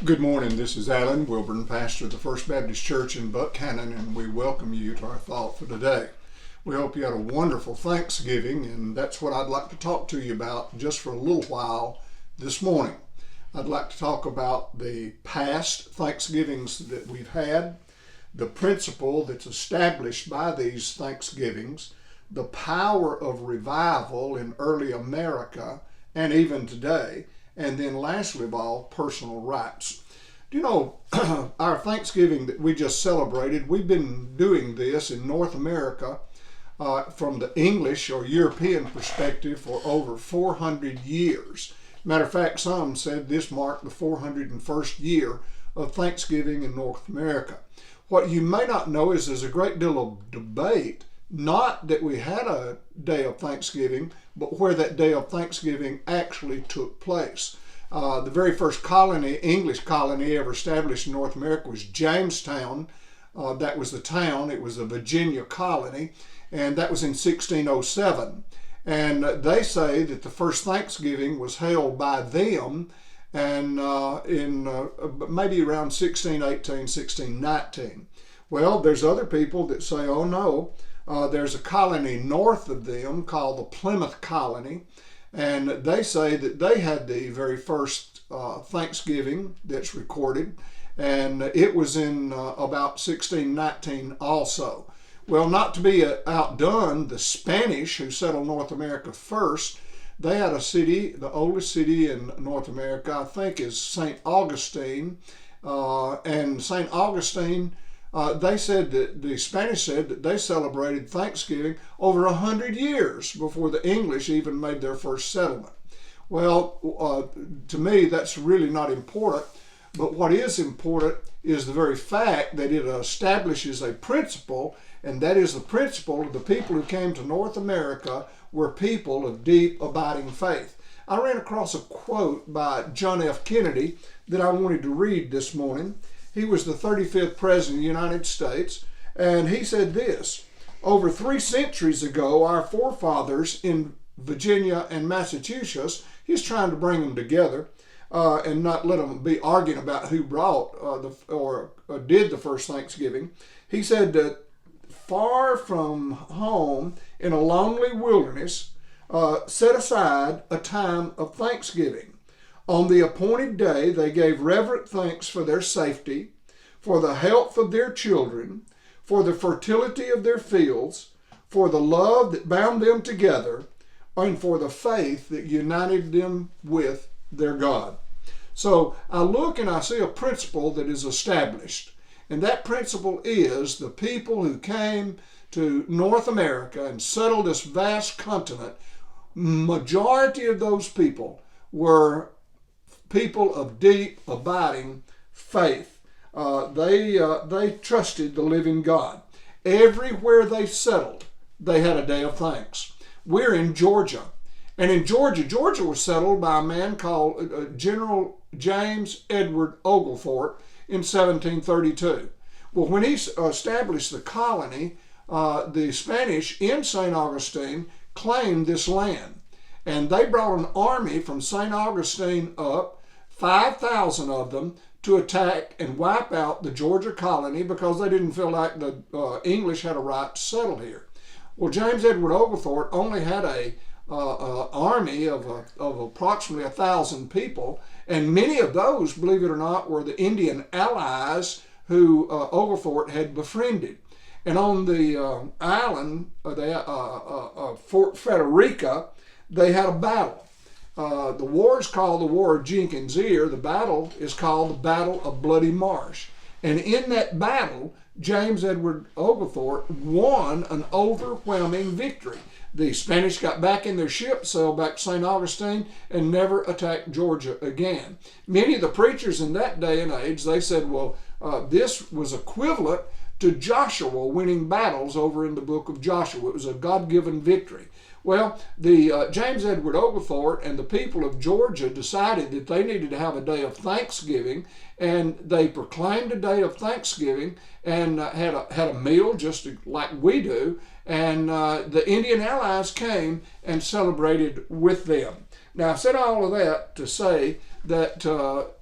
Good morning. This is Alan Wilburn, pastor of the First Baptist Church in Buckhannon, and we welcome you to our thought for today. We hope you had a wonderful Thanksgiving, and that's what I'd like to talk to you about just for a little while this morning. I'd like to talk about the past Thanksgivings that we've had, the principle that's established by these Thanksgivings, the power of revival in early America and even today, and then lastly of all, personal rights. Do you know, our Thanksgiving that we just celebrated, we've been doing this in North America from the English or European perspective for over 400 years. Matter of fact, some said this marked the 401st year of Thanksgiving in North America. What you may not know is there's a great deal of debate, not that we had a day of Thanksgiving, but where that day of Thanksgiving actually took place. The very first colony, English colony ever established in North America was Jamestown. That was the town. It was a Virginia colony, and that was in 1607. And they say that the first Thanksgiving was held by them and in maybe around 1618, 1619. Well, there's other people that say, oh no, there's a colony north of them called the Plymouth Colony, and they say that they had the very first Thanksgiving that's recorded, and it was in about 1619 also. Well, not to be outdone, the Spanish, who settled North America first, they had a city, the oldest city in North America, I think, is St. Augustine. And St. Augustine, they said that the Spanish said that they celebrated Thanksgiving over 100 years before the English even made their first settlement. Well, to me, that's really not important. But what is important is the very fact that it establishes a principle, and that is the principle of the people who came to North America were people of deep, abiding faith. I ran across a quote by John F. Kennedy that I wanted to read this morning. He was the 35th President of the United States, and he said this: over 3 centuries ago, our forefathers in Virginia and Massachusetts, he's trying to bring them together, and not let them be arguing about who brought did the first Thanksgiving. He said that far from home in a lonely wilderness, set aside a time of thanksgiving. On the appointed day, they gave reverent thanks for their safety, for the health of their children, for the fertility of their fields, for the love that bound them together, and for the faith that united them with their God. So I look and I see a principle that is established. And that principle is the people who came to North America and settled this vast continent, majority of those people were people of deep, abiding faith. They trusted the living God. Everywhere they settled, they had a day of thanks. We're in Georgia. And in Georgia was settled by a man called General James Edward Oglethorpe in 1732. Well, when he established the colony, the Spanish in St. Augustine claimed this land. And they brought an army from St. Augustine up, 5,000 of them, to attack and wipe out the Georgia colony because they didn't feel like the English had a right to settle here. Well, James Edward Oglethorpe only had a army of approximately 1,000 people, and many of those, believe it or not, were the Indian allies who Oglethorpe had befriended. And on the island, Fort Frederica, they had a battle. The war is called the War of Jenkins' Ear. The battle is called the Battle of Bloody Marsh. And in that battle, James Edward Oglethorpe won an overwhelming victory. The Spanish got back in their ship, sailed back to St. Augustine, and never attacked Georgia again. Many of the preachers in that day and age, they said, well, this was equivalent to Joshua winning battles over in the book of Joshua. It was a God-given victory. Well, the James Edward Oglethorpe and the people of Georgia decided that they needed to have a day of thanksgiving, and they proclaimed a day of thanksgiving and had a meal just like we do, and the Indian allies came and celebrated with them. Now, I said all of that to say that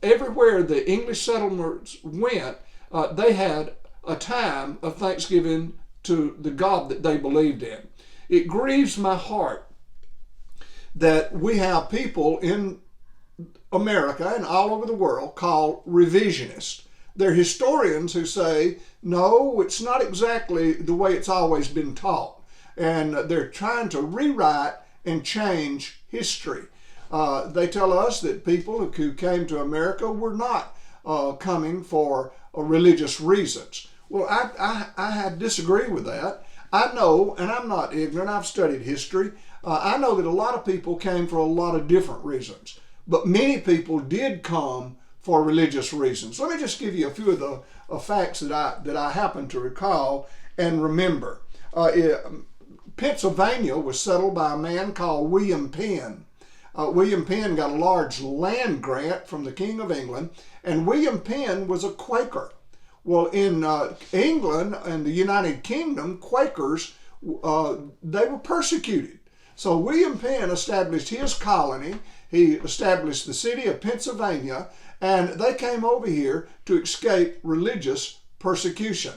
everywhere the English settlers went, they had a time of thanksgiving to the God that they believed in. It grieves my heart that we have people in America and all over the world called revisionists. They're historians who say, no, it's not exactly the way it's always been taught. And they're trying to rewrite and change history. They tell us that people who came to America were not coming for religious reasons. Well, I disagree with that. I know, and I'm not ignorant, I've studied history. I know that a lot of people came for a lot of different reasons, but many people did come for religious reasons. Let me just give you a few of the facts that I happen to recall and remember. Pennsylvania was settled by a man called William Penn. William Penn got a large land grant from the King of England, and William Penn was a Quaker. Well, in England and the United Kingdom, Quakers, they were persecuted. So William Penn established his colony. He established the city of Pennsylvania, and they came over here to escape religious persecution.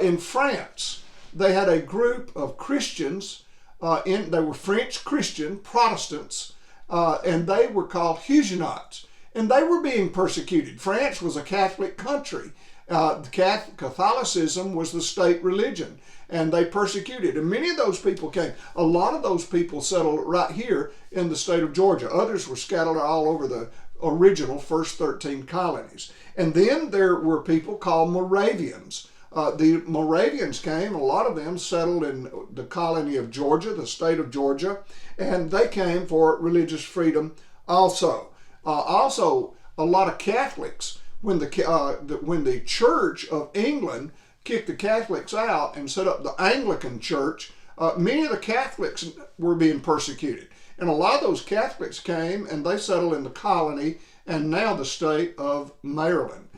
In France, they had a group of Christians, they were French Christian Protestants, and they were called Huguenots, and they were being persecuted. France was a Catholic country. Catholicism was the state religion, and they persecuted. And many of those people came. A lot of those people settled right here in the state of Georgia. Others were scattered all over the original first 13 colonies. And then there were people called Moravians. The Moravians came, a lot of them settled in the colony of Georgia, the state of Georgia, and they came for religious freedom also. Also, a lot of Catholics, when the Church of England kicked the Catholics out and set up the Anglican Church, many of the Catholics were being persecuted. And a lot of those Catholics came and they settled in the colony and now the state of Maryland.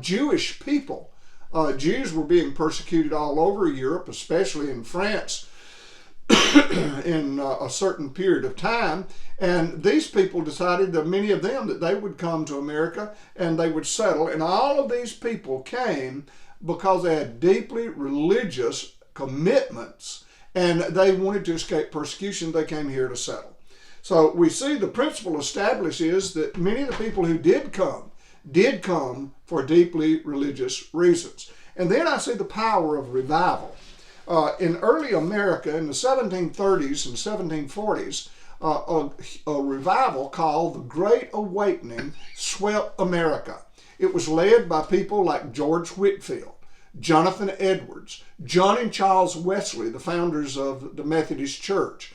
Jewish people, Jews were being persecuted all over Europe, especially in France, in a certain period of time. And these people decided, that many of them, that they would come to America and they would settle. And all of these people came because they had deeply religious commitments and they wanted to escape persecution. They came here to settle. So we see the principle established is that many of the people who did come for deeply religious reasons. And then I see the power of revival. In early America, in the 1730s and 1740s, a revival called the Great Awakening swept America. It was led by people like George Whitefield, Jonathan Edwards, John and Charles Wesley, the founders of the Methodist Church,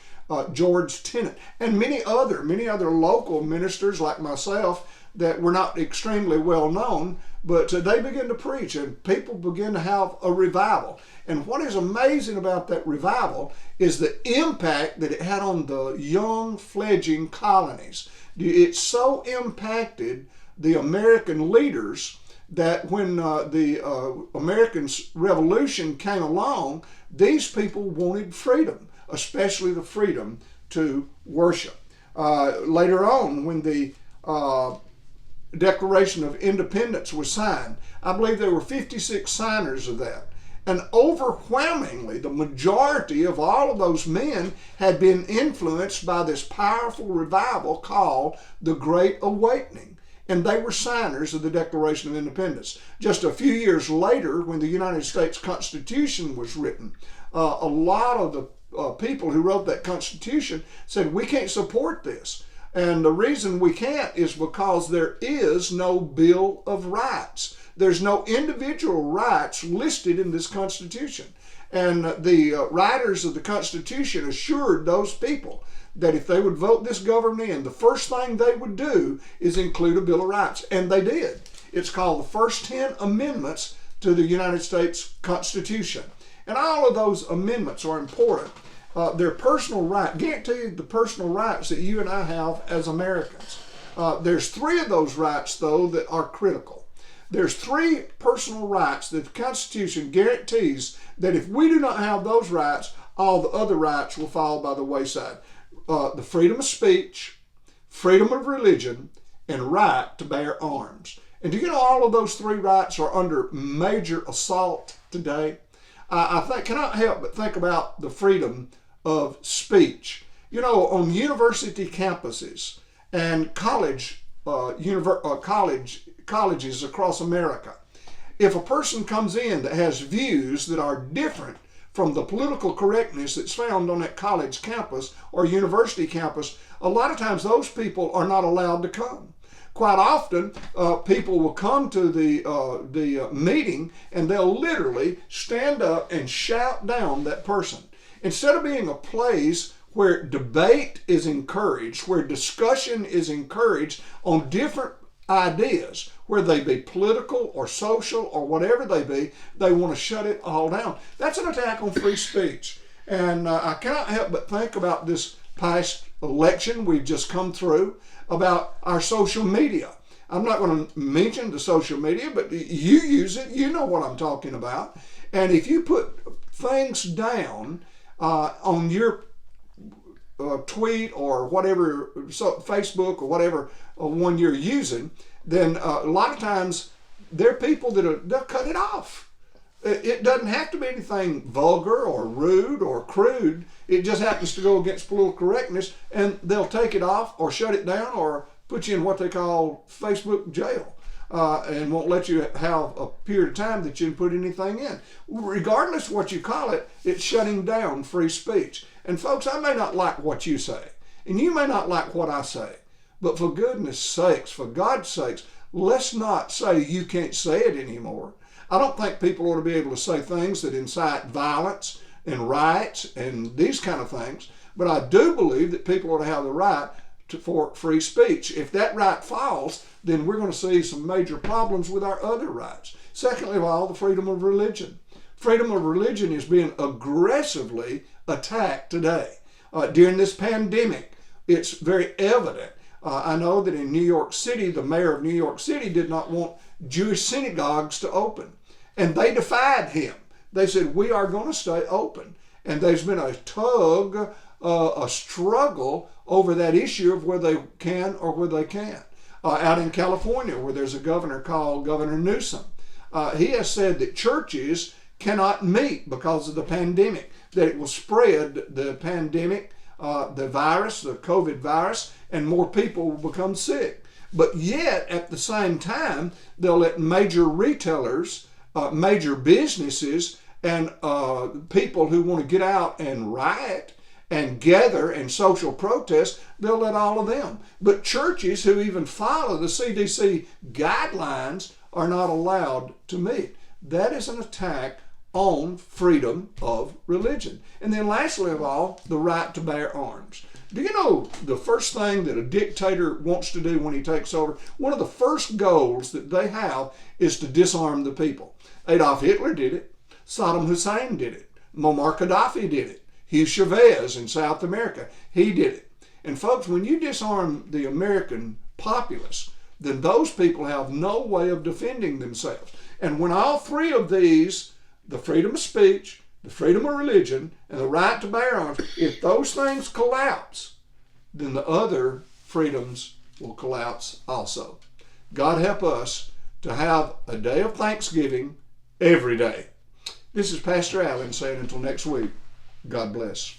George Tennant, and many other local ministers like myself that were not extremely well known, but they began to preach and people began to have a revival. And what is amazing about that revival is the impact that it had on the young fledgling colonies. It so impacted the American leaders that when the American Revolution came along, these people wanted freedom, especially the freedom to worship. Later on, when the Declaration of Independence was signed, I believe there were 56 signers of that. And overwhelmingly, the majority of all of those men had been influenced by this powerful revival called the Great Awakening. And they were signers of the Declaration of Independence. Just a few years later, when the United States Constitution was written, a lot of the people who wrote that Constitution said, we can't support this. And the reason we can't is because there is no Bill of Rights. There's no individual rights listed in this Constitution. And the writers of the Constitution assured those people that if they would vote this government in, the first thing they would do is include a Bill of Rights. And they did. It's called the First 10 Amendments to the United States Constitution. And all of those amendments are important. They're personal rights, guaranteed the personal rights that you and I have as Americans. There's 3 of those rights, though, that are critical. There's 3 personal rights that the Constitution guarantees that if we do not have those rights, all the other rights will fall by the wayside. The freedom of speech, freedom of religion, and right to bear arms. And do you know all of those three rights are under major assault today? I cannot help but think about the freedom of speech. You know, on university campuses and colleges across America, if a person comes in that has views that are different from the political correctness that's found on that college campus or university campus, a lot of times those people are not allowed to come. Quite often, people will come to the meeting and they'll literally stand up and shout down that person. Instead of being a place where debate is encouraged, where discussion is encouraged on different ideas, where they be political or social or whatever they be, they want to shut it all down. That's an attack on free speech. And I cannot help but think about this past election we've just come through, about our social media. I'm not going to mention the social media, but you use it. You know what I'm talking about. And if you put things down on your tweet or whatever, Facebook or whatever one you're using, then a lot of times there are people they'll cut it off. It doesn't have to be anything vulgar or rude or crude. It just happens to go against political correctness, and they'll take it off or shut it down or put you in what they call Facebook jail, and won't let you have a period of time that you can put anything in. Regardless of what you call it, it's shutting down free speech. And folks, I may not like what you say, and you may not like what I say, but for goodness sakes, for God's sakes, let's not say you can't say it anymore. I don't think people ought to be able to say things that incite violence and riots and these kind of things, but I do believe that people ought to have the right for free speech. If that right falls, then we're going to see some major problems with our other rights. Secondly of all, the freedom of religion. Freedom of religion is being aggressively attacked today. During this pandemic, it's very evident. I know that in New York City, the mayor of New York City did not want Jewish synagogues to open. And they defied him. They said, we are going to stay open. And there's been a tug, a struggle over that issue of where they can or where they can't. Out in California, where there's a governor called Governor Newsom, he has said that churches cannot meet because of the pandemic, that it will spread the pandemic, the virus, the COVID virus, and more people will become sick. But yet, at the same time, they'll let major retailers, major businesses, and people who want to get out and riot and gather and social protest, they'll let all of them. But churches who even follow the CDC guidelines are not allowed to meet. That is an attack on freedom of religion. And then lastly of all, the right to bear arms. Do you know the first thing that a dictator wants to do when he takes over? One of the first goals that they have is to disarm the people. Adolf Hitler did it. Saddam Hussein did it. Muammar Gaddafi did it. Hugh Chavez in South America, he did it. And folks, when you disarm the American populace, then those people have no way of defending themselves. And when all three of these, the freedom of speech, the freedom of religion, and the right to bear arms, if those things collapse, then the other freedoms will collapse also. God help us to have a day of thanksgiving every day. This is Pastor Allen saying until next week, God bless.